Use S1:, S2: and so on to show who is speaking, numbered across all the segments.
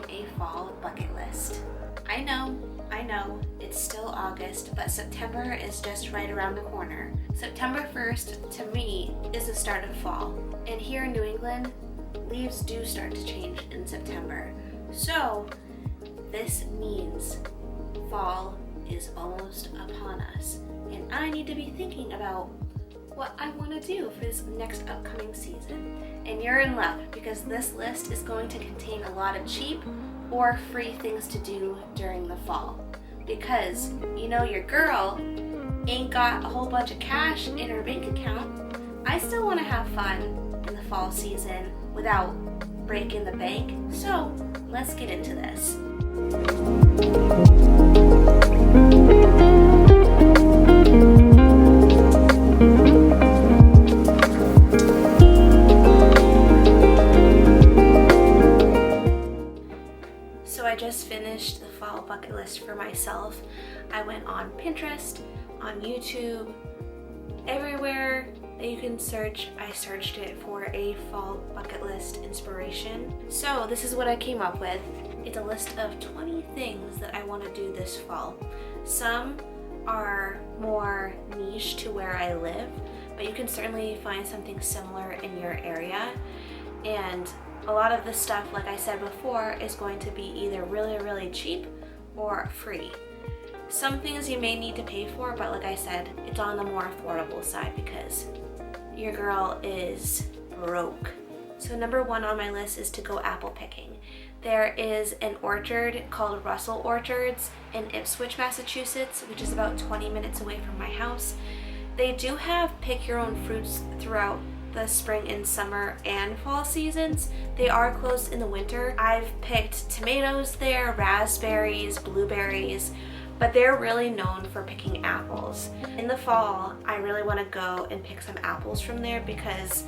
S1: a fall bucket list. I know, it's still August, but September is just right around the corner. September 1st, to me, is the start of fall. And here in New England, leaves do start to change in September. So, this means fall is almost upon us. And I need to be thinking about what I want to do for this next upcoming season. And you're in luck, because this list is going to contain a lot of cheap or free things to do during the fall. Because, you know, your girl ain't got a whole bunch of cash in her bank account. I still want to have fun in the fall season without breaking the bank. So, let's get into this. I just finished the fall bucket list for myself. I went on Pinterest, on YouTube, everywhere that you can search. I searched it for a fall bucket list inspiration. So this is what I came up with. It's a list of 20 things that I want to do this fall. Some are more niche to where I live, but you can certainly find something similar in your area. And a lot of this stuff, like I said before, is going to be either really cheap or free. Some things you may need to pay for, but like I said, it's on the more affordable side because your girl is broke. So number 1 on my list is to go apple picking. There is an orchard called Russell Orchards in Ipswich, Massachusetts, which is about 20 minutes away from my house. They do have pick your own fruits throughout the spring and summer and fall seasons. They are closed in the winter. I've picked tomatoes there, raspberries, blueberries, but they're really known for picking apples. In the fall, I really want to go and pick some apples from there because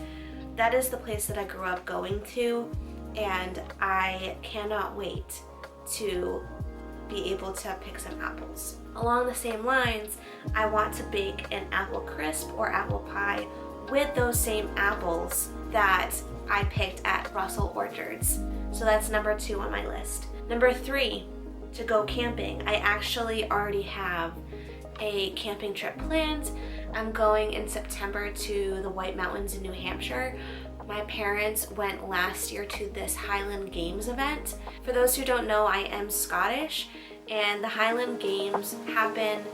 S1: that is the place that I grew up going to, and I cannot wait to be able to pick some apples. Along the same lines, I want to bake an apple crisp or apple pie with those same apples that I picked at Russell Orchards. So that's number 2 on my list. Number 3, to go camping. I actually already have a camping trip planned. I'm going in September to the White Mountains in New Hampshire. My parents went last year to this Highland Games event. For those who don't know, I am Scottish, and the Highland Games happen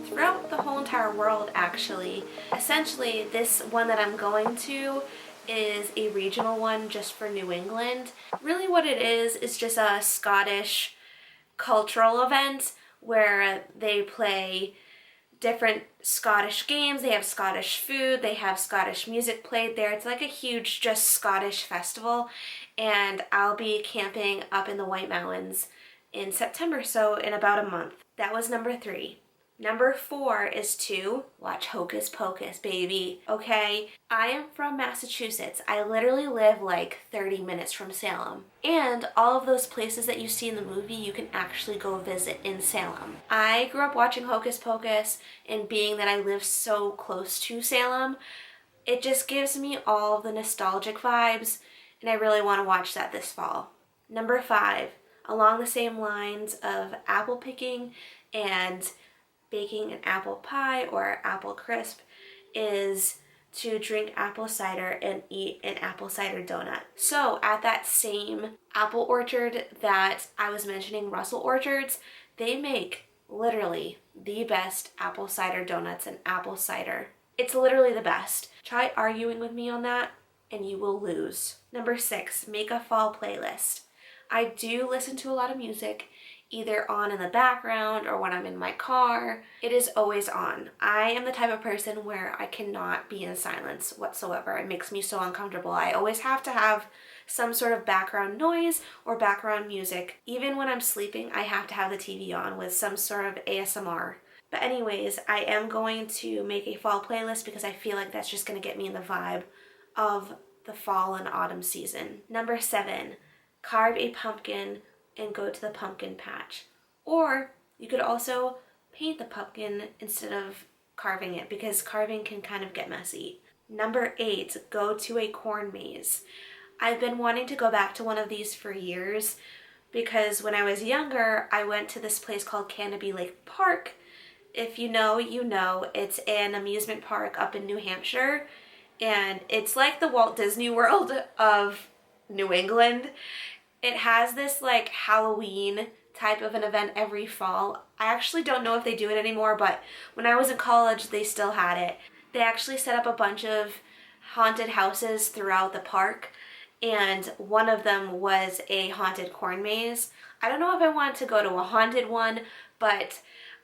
S1: throughout the whole entire world, actually. Essentially, this one that I'm going to is a regional one just for New England. Really what it is just a Scottish cultural event where they play different Scottish games, they have Scottish food, they have Scottish music played there. It's like a huge just Scottish festival, and I'll be camping up in the White Mountains in September, so in about a month. That was number 3. Number 4 is to watch Hocus Pocus, baby, okay? I am from Massachusetts. I literally live like 30 minutes from Salem. And all of those places that you see in the movie, you can actually go visit in Salem. I grew up watching Hocus Pocus, and being that I live so close to Salem, it just gives me all of the nostalgic vibes, and I really want to watch that this fall. Number 5, along the same lines of apple picking and baking an apple pie or apple crisp, is to drink apple cider and eat an apple cider donut. So at that same apple orchard that I was mentioning, Russell Orchards, they make literally the best apple cider donuts and apple cider. It's literally the best. Try arguing with me on that and you will lose. Number 6, make a fall playlist. I do listen to a lot of music, either on in the background or when I'm in my car. It is always on. I am the type of person where I cannot be in silence whatsoever. It makes me so uncomfortable. I always have to have some sort of background noise or background music. Even when I'm sleeping, I have to have the TV on with some sort of ASMR. But anyways, I am going to make a fall playlist because I feel like that's just going to get me in the vibe of the fall and autumn season. Number 7, carve a pumpkin and go to the pumpkin patch. Or you could also paint the pumpkin instead of carving it, because carving can kind of get messy. Number 8, go to a corn maze. I've been wanting to go back to one of these for years, because when I was younger, I went to this place called Canopy Lake Park. If you know, you know. It's an amusement park up in New Hampshire, and it's like the Walt Disney World of New England. It has this like Halloween type of an event every fall. I actually don't know if they do it anymore, but when I was in college, they still had it. They actually set up a bunch of haunted houses throughout the park, and one of them was a haunted corn maze. I don't know if I want to go to a haunted one, but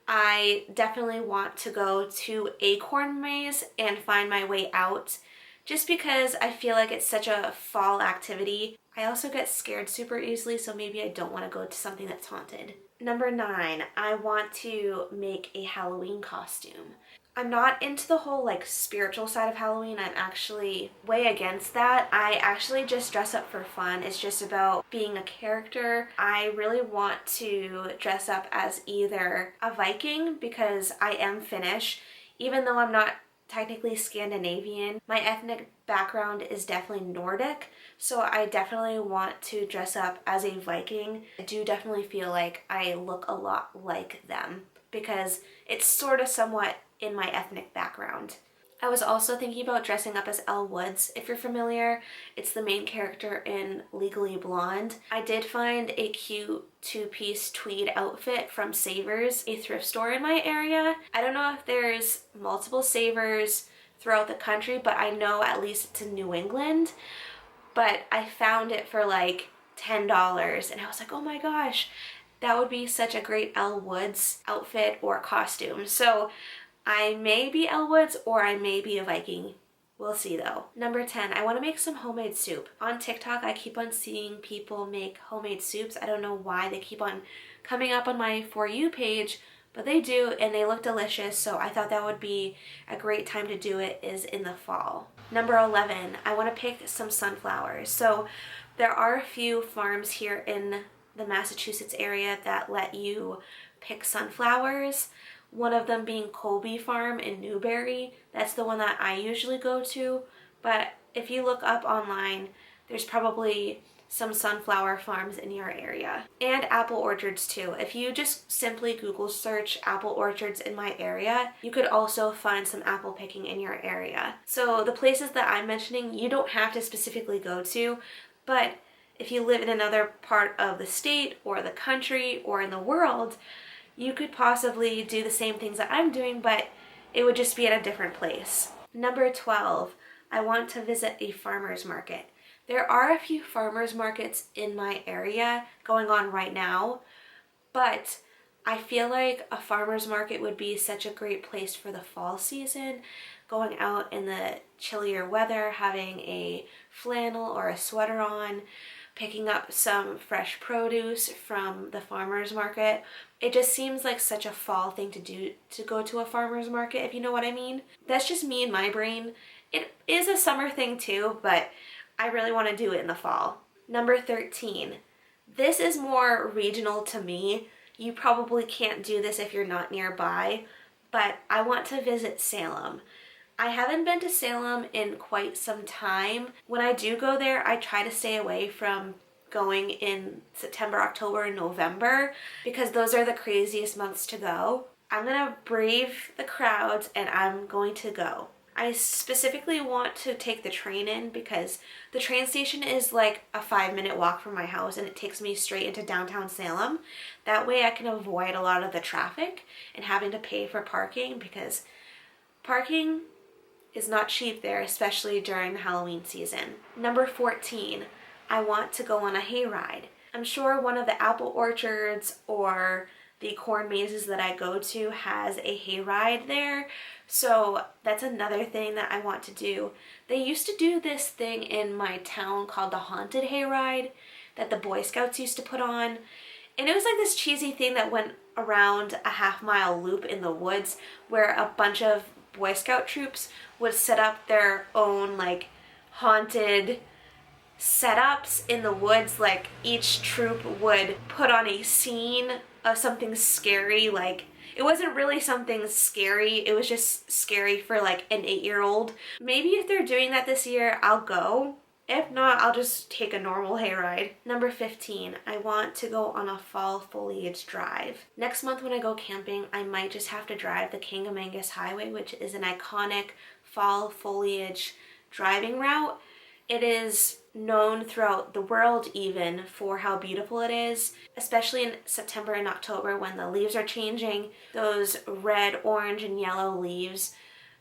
S1: I definitely want to go to a corn maze and find my way out, just because I feel like it's such a fall activity. I also get scared super easily, so maybe I don't want to go to something that's haunted. Number 9, I want to make a Halloween costume. I'm not into the whole like spiritual side of Halloween. I'm actually way against that. I actually just dress up for fun. It's just about being a character. I really want to dress up as either a Viking, because I am Finnish, even though I'm not technically Scandinavian. My ethnic background is definitely Nordic, so I definitely want to dress up as a Viking. I do definitely feel like I look a lot like them, because it's sort of somewhat in my ethnic background. I was also thinking about dressing up as Elle Woods. If you're familiar, it's the main character in Legally Blonde. I did find a cute 2-piece tweed outfit from Savers, a thrift store in my area. I don't know if there's multiple Savers throughout the country, but I know at least it's in New England. But I found it for like $10, and I was like, oh my gosh, that would be such a great Elle Woods outfit or costume. So I may be Elle Woods or I may be a Viking. We'll see though. Number 10, I want to make some homemade soup. On TikTok, I keep on seeing people make homemade soups. I don't know why they keep on coming up on my For You page, but they do, and they look delicious, so I thought that would be a great time to do it is in the fall. Number 11, I want to pick some sunflowers. So there are a few farms here in the Massachusetts area that let you pick sunflowers. One of them being Colby Farm in Newbury. That's the one that I usually go to. But if you look up online, there's probably some sunflower farms in your area. And apple orchards too. If you just simply Google search apple orchards in my area, you could also find some apple picking in your area. So the places that I'm mentioning, you don't have to specifically go to, but if you live in another part of the state or the country or in the world, you could possibly do the same things that I'm doing, but it would just be at a different place. Number 12, I want to visit a farmer's market. There are a few farmer's markets in my area going on right now, but I feel like a farmer's market would be such a great place for the fall season, going out in the chillier weather, having a flannel or a sweater on, picking up some fresh produce from the farmer's market. It just seems like such a fall thing to do, to go to a farmer's market, if you know what I mean. That's just me and my brain. It is a summer thing too, but I really want to do it in the fall. Number 13. This is more regional to me. You probably can't do this if you're not nearby, but I want to visit Salem. I haven't been to Salem in quite some time. When I do go there, I try to stay away from going in September, October, and November, because those are the craziest months to go. I'm gonna brave the crowds and I'm going to go. I specifically want to take the train in because the train station is like a 5-minute walk from my house, and it takes me straight into downtown Salem. That way I can avoid a lot of the traffic and having to pay for parking, because parking is not cheap there, especially during the Halloween season. Number 14, I want to go on a hayride. I'm sure one of the apple orchards or the corn mazes that I go to has a hayride there, so that's another thing that I want to do. They used to do this thing in my town called the Haunted Hayride that the Boy Scouts used to put on, and it was like this cheesy thing that went around a half-mile loop in the woods where a bunch of Boy Scout troops would set up their own like haunted setups in the woods. Like each troop would put on a scene of something scary. Like it wasn't really something scary, it was just scary for like an 8-year-old. Maybe if they're doing that this year, I'll go. If not, I'll just take a normal hayride. Number 15, I want to go on a fall foliage drive. Next month when I go camping, I might just have to drive the Kangamangas Highway, which is an iconic fall foliage driving route. It is known throughout the world even for how beautiful it is, especially in September and October when the leaves are changing. Those red, orange, and yellow leaves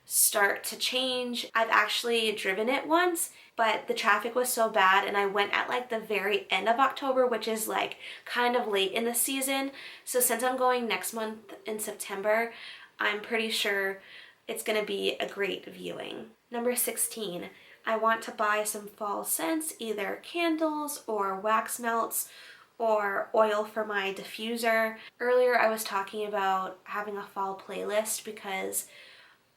S1: start to change. I've actually driven it once, but the traffic was so bad and I went at like the very end of October, which is like kind of late in the season. So since I'm going next month in September, I'm pretty sure it's gonna be a great viewing. Number 16, I want to buy some fall scents, either candles or wax melts or oil for my diffuser. Earlier I was talking about having a fall playlist because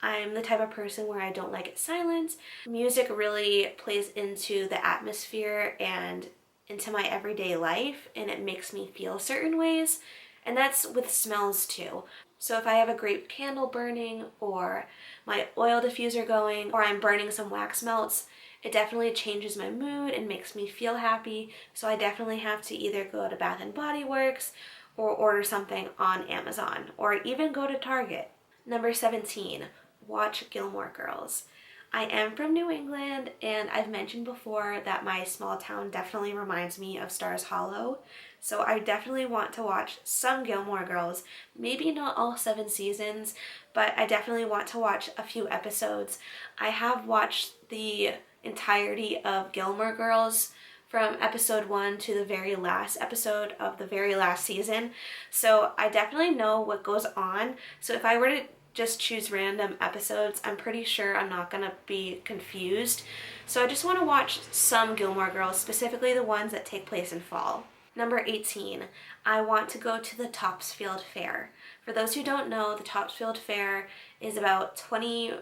S1: I'm the type of person where I don't like it silent. Music really plays into the atmosphere and into my everyday life, and it makes me feel certain ways. And that's with smells too. So if I have a great candle burning or my oil diffuser going or I'm burning some wax melts, it definitely changes my mood and makes me feel happy. So I definitely have to either go to Bath & Body Works or order something on Amazon or even go to Target. Number 17, watch Gilmore Girls. I am from New England, and I've mentioned before that my small town definitely reminds me of Stars Hollow. So I definitely want to watch some Gilmore Girls. Maybe not all 7 seasons, but I definitely want to watch a few episodes. I have watched the entirety of Gilmore Girls from episode 1 to the very last episode of the very last season. So I definitely know what goes on. So if I were to just choose random episodes, I'm pretty sure I'm not gonna be confused. So I just want to watch some Gilmore Girls, specifically the ones that take place in fall. Number 18, I want to go to the Topsfield Fair. For those who don't know, the Topsfield Fair is about 20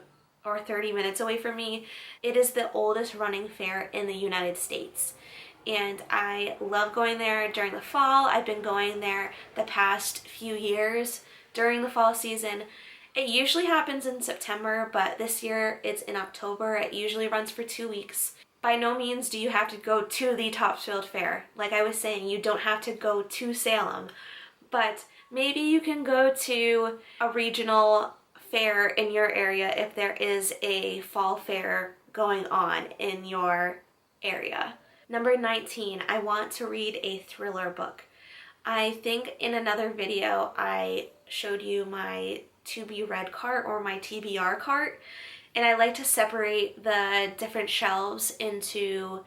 S1: or 30 minutes away from me. It is the oldest running fair in the United States. And I love going there during the fall. I've been going there the past few years during the fall season. It usually happens in September, but this year it's in October. It usually runs for 2 weeks. By no means do you have to go to the Topsfield Fair. Like I was saying, you don't have to go to Salem, but maybe you can go to a regional fair in your area if there is a fall fair going on in your area. Number 19, I want to read a thriller book. I think in another video I showed you my to be read cart or my TBR cart, and I like to separate the different shelves into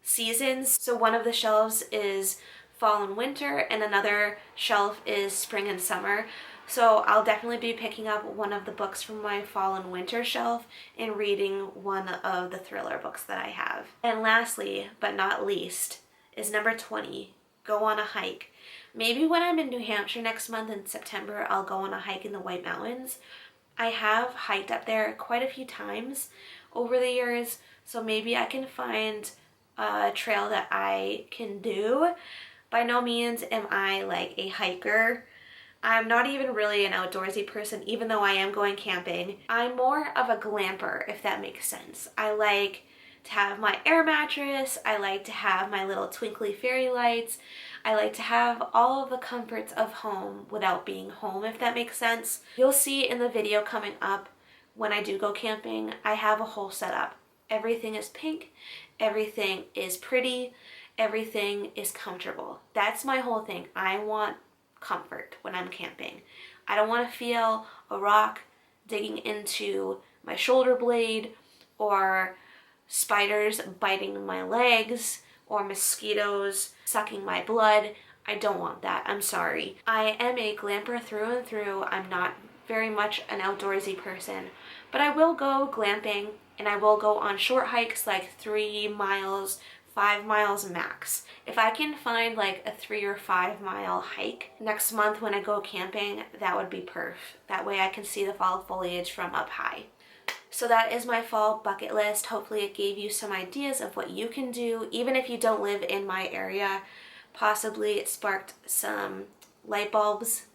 S1: seasons. So one of the shelves is fall and winter and another shelf is spring and summer. So I'll definitely be picking up one of the books from my fall and winter shelf and reading one of the thriller books that I have. And lastly, but not least, is number 20, go on a hike. Maybe when I'm in New Hampshire next month in September, I'll go on a hike in the White Mountains. I have hiked up there quite a few times over the years, so maybe I can find a trail that I can do. By no means am I like a hiker. I'm not even really an outdoorsy person, even though I am going camping. I'm more of a glamper, if that makes sense. I like to have my air mattress. I like to have my little twinkly fairy lights. I like to have all of the comforts of home without being home, if that makes sense. You'll see in the video coming up when I do go camping, I have a whole setup. Everything is pink, everything is pretty, everything is comfortable. That's my whole thing. I want comfort when I'm camping. I don't want to feel a rock digging into my shoulder blade or spiders biting my legs or mosquitoes sucking my blood. I don't want that. I'm sorry. I am a glamper through and through. I'm not very much an outdoorsy person, but I will go glamping and I will go on short hikes like 3 miles, 5 miles max. If I can find like a 3 or 5 mile hike next month when I go camping, that would be perf. That way I can see the fall foliage from up high. So that is my fall bucket list. Hopefully it gave you some ideas of what you can do, even if you don't live in my area. Possibly it sparked some light bulbs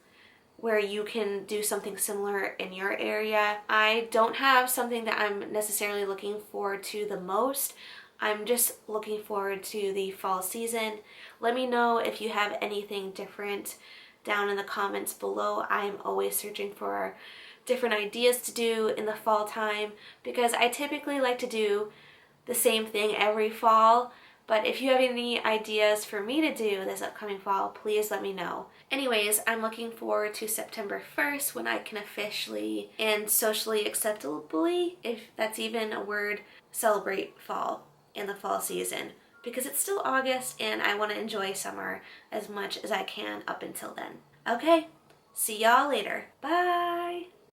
S1: where you can do something similar in your area. I don't have something that I'm necessarily looking forward to the most. I'm just looking forward to the fall season. Let me know if you have anything different down in the comments below. I'm always searching for different ideas to do in the fall time because I typically like to do the same thing every fall. But if you have any ideas for me to do this upcoming fall, please let me know. Anyways, I'm looking forward to September 1st when I can officially and socially acceptably, if that's even a word, celebrate fall and the fall season. Because it's still August and I want to enjoy summer as much as I can up until then. Okay, see y'all later. Bye!